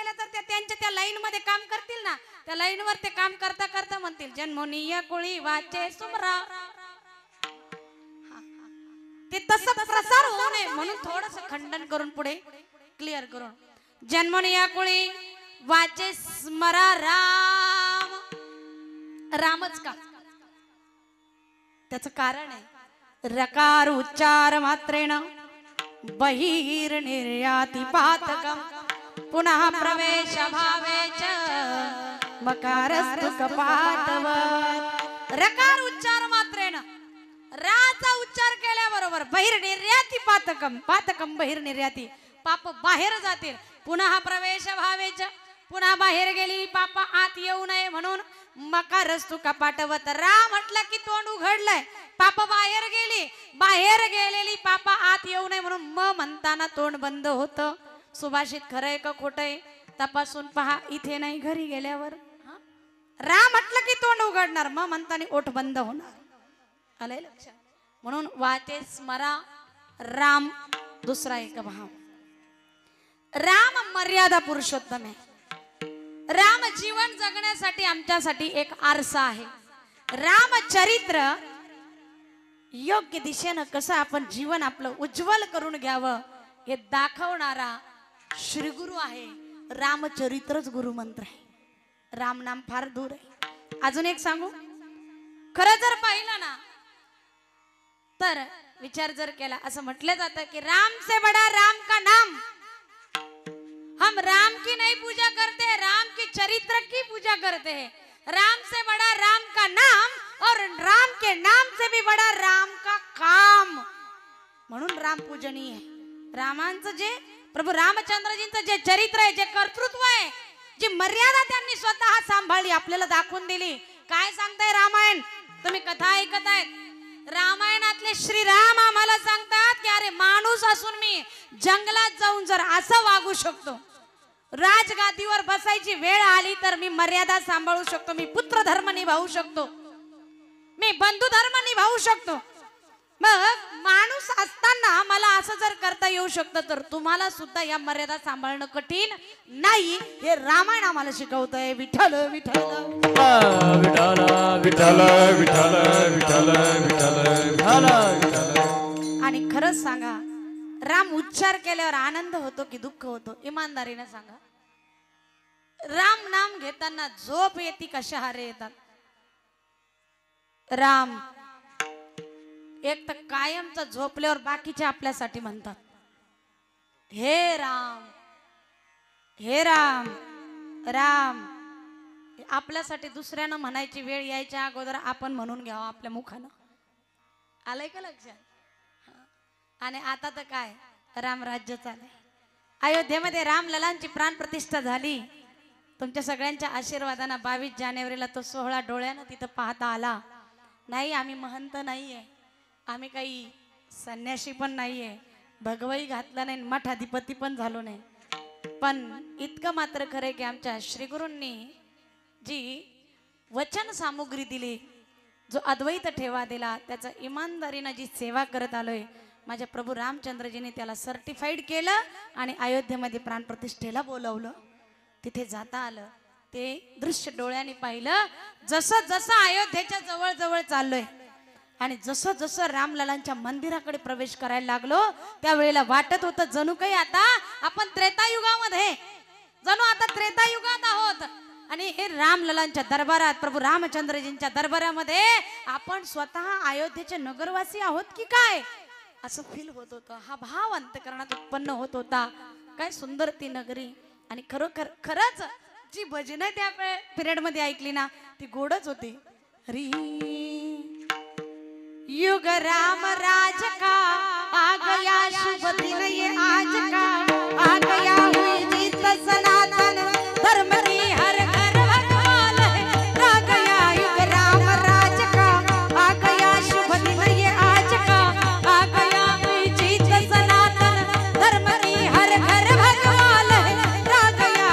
केलं तर त्यांच्या त्या लाईन मध्ये काम करतील ना, त्या लाईन वर ते काम करता करता म्हणतील जन्मोनिया कुळी वाचे सुमरा. ते तसं प्रसार होऊ नये म्हणून थोडस खंडन करून पुढे क्लिअर करून जन्मोनिया कुळी वाचे स्मरा राम. रामच का? त्याचं कारण आहे रकार उच्चार मात्रेण बहिर निर्याती पातकम पुनः प्रवेश भावेच मकारस्तु कपाटवत. रकार उच्चार मात्रेण राचा उच्चार केल्याबरोबर बहिर निर्याती पातकम, पातकम बहिर निर्याती, पाप बाहेर जातील. पुन्हा प्रवेश भावेच, पुन्हा बाहेर गेली पाप आत येऊ नये म्हणून मकारस्तु कपाटवत. रा म्हटलं की तोंड उघडलंय, पाप बाहेर गेली, बाहेर गेलेली पाप आत येऊ नये म्हणून म म्हणताना तोंड बंद होतं. सुभाषित खरंय का खोटंय तपासून पहा, इथे नाही घरी गेल्यावर. रा म्हटलं की तोंड उघडणार, म म्हणताना ओठ बंद होणार. आलंय लक्षात? म्हणून वाचे स्मरा राम. दुसरा एक भाव, राम मर्यादा पुरुषोत्तम आहे. राम जीवन जगण्यासाठी आमच्यासाठी एक आरसा आहे. रामचरित्र योग्य दिशेनं कसं आपण जीवन आपलं उज्ज्वल करून घ्यावं हे दाखवणारा श्री गुरु आहे. रामचरित्रच गुरुमंत्र आहे. राम नाम फार दूर आहे. अजून एक सांगू, खरं जर पाहिलं ना तर विचार जर केला असं म्हटलं जातं की राम से बडा राम का नाम. हम राम की नहीं पूजा करते, राम की चरित्र की पूजा करते हैं. राम से बड़ा राम का नाम और राम के नाम से भी बड़ा राम का काम. म्हणून राम पूजनीय आहे. रामांचं जे प्रभू रामचंद्रजींचं जे चरित्र आहे, जे कर्तृत्व आहे, जी मर्यादा त्यांनी स्वतः सांभाळली, आपल्याला दाखवून दिली. काय सांगताय रामायण? तुम्ही कथा ऐकत आहेत. रामायणातले श्रीराम आम्हाला सांगतात की अरे माणूस असून मी जंगलात जाऊन जर असं वागू शकतो, राजगादीवर बसायची वेळ आली तर मी मर्यादा सांभाळू शकतो, मी पुत्र धर्म निभावू शकतो, मी बंधू धर्म निभावू शकतो. मग माणूस असताना मला असं जर करता येऊ शकतं तर तुम्हाला सुद्धा या मर्यादा सांभाळणं कठीण नाही, हे रामायण आम्हाला शिकवतंय. विठ्ठल विठ्ठल विठ्ठल विठ्ठल विठ्ठल विठ्ठल विठ्ठल विठ्ठल. आणि खरंच सांगा, राम उच्चार केल्यावर आनंद होतो की दुःख होतो? इमानदारीने सांगा. राम नाम घेताना झोप येते का शहारे येतात? राम एक तर कायमचा झोपल्यावर बाकीचे आपल्यासाठी म्हणतात हे राम हे राम राम. आपल्यासाठी दुसऱ्यानं म्हणायची वेळ यायच्या अगोदर आपण म्हणून घ्यावं आपल्या मुखानं. आलंय का लक्षात? आणि आता तर काय रामराज्य चालय. अयोध्येमध्ये रामललांची प्राण प्रतिष्ठा झाली. तुमच्या सगळ्यांच्या आशीर्वादानं 22 जानेवारीला तो सोहळा डोळ्यानं तिथं पाहता आला. नाही आम्ही महंत नाहीये, आम्ही काही संन्यासी पण नाहीये, भगवई घातला नाही, मठाधिपती पण झालो नाही. पण इतकं मात्र खरं की आमच्या श्रीगुरूंनी जी वचन सामुग्री दिली, जो अद्वैत ठेवा दिला, त्याचा इमानदारीनं जी सेवा करत आलोय, माझ्या प्रभू रामचंद्रजीने त्याला सर्टिफाईड केलं आणि अयोध्येमध्ये प्राणप्रतिष्ठेला बोलवलं. तिथे जाता आलं, ते दृश्य डोळ्यांनी पाहिलं. जसं जसं अयोध्येच्या जवळ जवळ चाललोय आणि जसं जसं रामललांच्या मंदिराकडे प्रवेश करायला लागलो, त्यावेळेला वाटत होतं जणू काही आता आपण त्रेतायुगामध्ये, जणू आता त्रेतायुगात आहोत. आणि हे रामललांच्या दरबारात, प्रभू रामचंद्रजींच्या दरबारामध्ये आपण स्वतः अयोध्येचे नगरवासी आहोत की काय असं फील होत होतं. हा भाव अंतकरणात उत्पन्न होत होता. काय सुंदर ती नगरी. आणि खरोखर खरंच जी भजनं त्या पिरियड मध्ये ऐकली ना ती गोडच होती. हरी युग राम राज का आ गया, शुभ दिन ये आज का आ गया, हुई जीत सनातन धर्म की हर घर भगवान है. आ गया युग राम राज का आ गया, शुभ दिन ये आज का आ गया, हुई जीत सनातन धर्म की हर घर भगवान है. आ गया.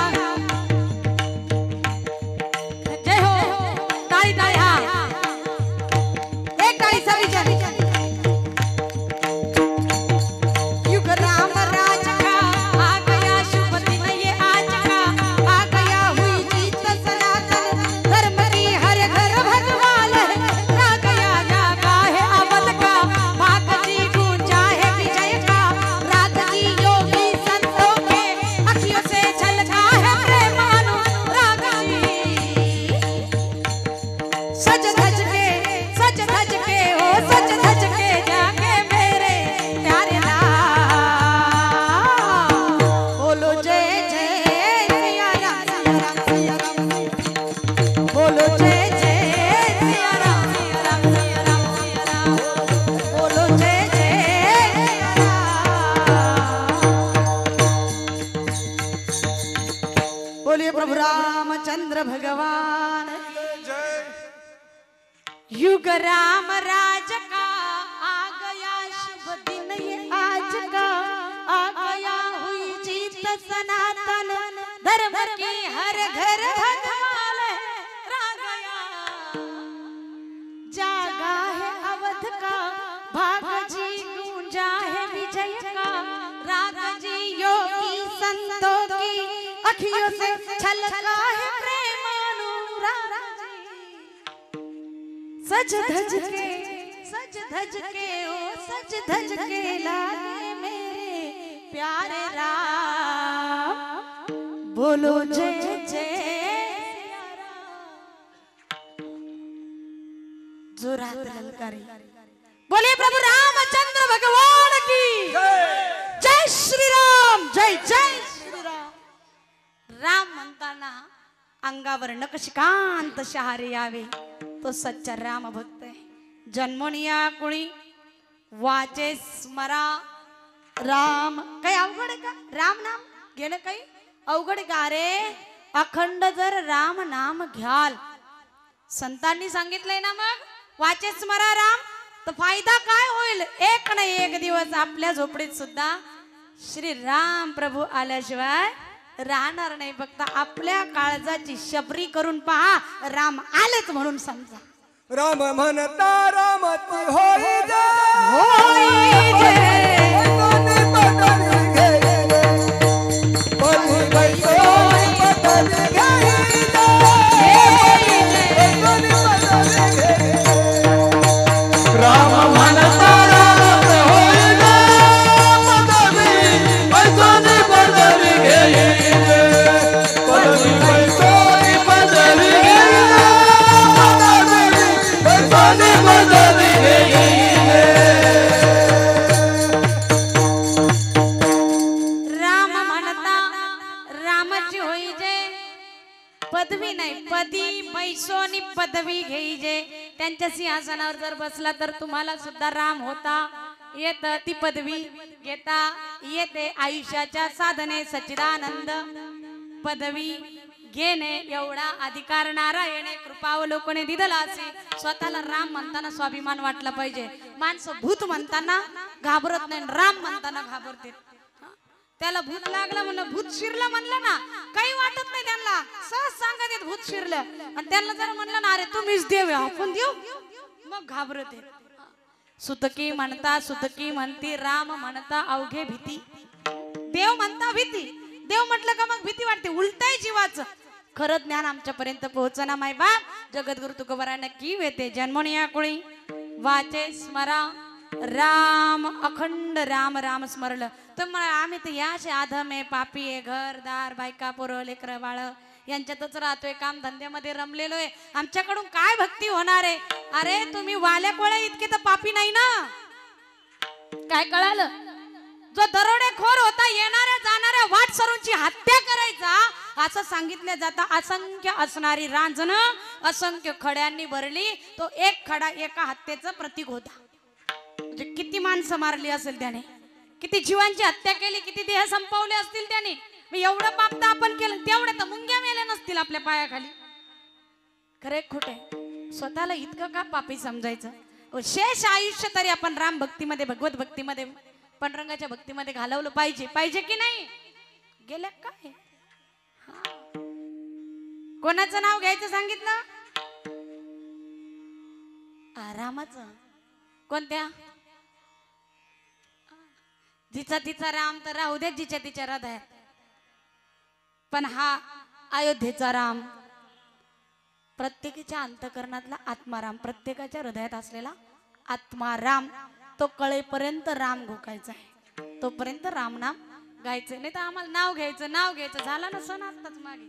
जय हो. ताली ताली. हाँ एक ताली सभी जन. युग राम राज का बोलिए प्रभु रामचंद्र भगवान युग राम राज का आ गया शुभ दिन ये आज का आ गया हुई जीत सनातन धर्म की हर घर भगवान रा गया जागा है अवध का भाग जी गूंजा है विजय का राग जी योगी संतों की अखियों से छलका है प्रेम अनुराग सज धज के ओ सज धज के लागे मेरे प्यारे राम बोलो जय जय जोरात ललकारी बोले प्रभु रामचंद्र भगवान की जय श्री राम जय जय श्री राम राम म्हणताना अंगावर नकशिकांत शहारे यावे तो सच्चा राम भक्त आहे जन्मोनिया कुळी वाचे स्मरा राम काही अवघड का राम नाम घेणं काही अवघड का रे अखंड जर राम नाम घ्याल संतांनी सांगितलंय ना मग वाचे स्मरा राम तर फायदा काय होईल एक नाही एक दिवस आपल्या झोपडीत सुद्धा श्री राम प्रभू आल्याशिवाय राहणार नाही फक्त आपल्या काळजाची शबरी करून पहा राम आलेच म्हणून समजा राम म्हणता रामती होई जे होई जे कोणी बदली घेईले कोणी बैसोनी बदली घेईले कोणी बदली घेईले राम म्हणता राम होई जे बदली बदली घेईले कोणी बैसोनी बदली घेईले बदली बदली घेईले राम म्हणता रामाची होई जे पदवी नाही पदी पैसोनी पदवी घेई जे त्यांच्या सिंहासनावर जर बसला तर तुम्हाला सुद्धा राम होता येत ती पदवी घेता येते आयुष्याच्या साधने सच्चिदानंद पदवी घेणे एवढा अधिकार नारायणे कृपावलोकने दिदला असे स्वतःला राम म्हणताना स्वाभिमान वाटला पाहिजे माणसं भूत म्हणताना घाबरत नाही राम म्हणताना घाबरते त्याला भूत लागलं म्हणलं भूत शिरलं म्हणलं ना काही वाटत नाही त्यांना सहज सांगत येत भूत शिरलं आणि त्यांना जर म्हणलं ना अरे तुम्हीच देव आपण देऊ मग घाबरत येत सुतकी म्हणता सुतकी म्हणती राम म्हणता अवघे भीती देव म्हणता भीती देव म्हटलं का मग भीती वाटते उलटाय जीवाचं खरं ज्ञान आमच्यापर्यंत पोहोचना माय बाप जगद्गुरु तुकोबारांना की वेते जन्मोनिया कुळी वाचे स्मरा राम अखंड राम राम स्मरलं तर आम्ही तर याचे आधम आहे पापी आहे घरदार बायका पोरं लेकरं बाळ यांच्यातच राहतोय काम धंद्यामध्ये रमलेलो आहे आमच्याकडून काय भक्ती होणार आहे अरे तुम्ही वाल्या कोळ्या इतके तर पापी नाही ना काय कळालं जो दरोडेखोर होता येणाऱ्या जाणाऱ्या वाट सरूंची हत्या करायचा असं सांगितलं जातं असंख्य असणारी रांजण असंख्य खड्यांनी भरली तो एक खडा एका हत्येचं प्रतीक होता म्हणजे किती माणसं मारली असेल त्याने किती जीवांची हत्या केली किती देह संपवले असतील त्याने एवढं पाप तर आपण केलं तेवढे तर मुंग्या मेल्या नसतील आपल्या पायाखाली खरे खोटे स्वतःला इतकं का पापी समजायचं शेष आयुष्य तरी आपण राम भक्तीमध्ये भगवत भक्तीमध्ये पांडुरंगाच्या भक्तीमध्ये घालवलं पाहिजे की नाही गेल्या काय कोणाचं नाव घ्यायचं सांगितलं रामाचं कोणत्या जिचा तिचा राम तर राहू दे जिच्या तिच्या हृदयात पण हा अयोध्येचा राम प्रत्येकाच्या अंतकरणातला आत्माराम प्रत्येकाच्या हृदयात असलेला आत्माराम तो कळेपर्यंत राम घोकायचा आहे तोपर्यंत राम नाम गायचं नाही तर आम्हाला नाव घ्यायचं झाला ना सण आताच मागे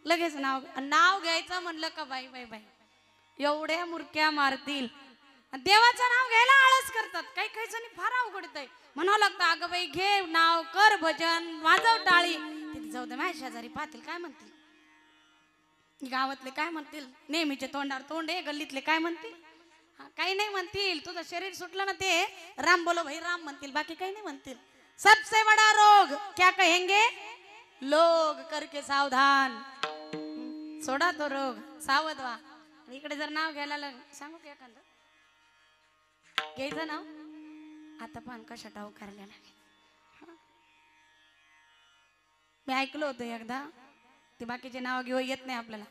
लगेच नाव घ्यायचं म्हणलं का बाई बाई बाई एवढ्या मुरक्या मारतील देवाचं नाव घ्यायला आळस करतात काही काही जणी फार अवघडतय म्हणावं लागतं अगं बाई घे नाव कर भजन वाजव टाळी तिथे जाऊ दे माझ्या शेजारी पाहतील काय म्हणतील गावातले काय म्हणतील नेहमीचे तोंडावर तोंड आहे गल्लीतले काय म्हणतील काही नाही म्हणतील तुझं शरीर सुटलं ना ते राम बोलो भाई राम म्हणतील बाकी काही नाही म्हणतील सबसे बड़ा रोग क्या कहेंगे लोग करके सावधान. सोडा तो रोग, सावध व्हा. इकडे जर नाव घ्यायला सांगू की एखादं घ्यायचं नाव. आता पण कशा डाव करायला मी ऐकलं होतं एकदा. ते बाकीचे नाव घेऊ येत नाही आपल्याला.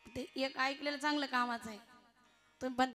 ते एक ऐकलेलं चांगलं कामाचं आहे. तुम्ही पण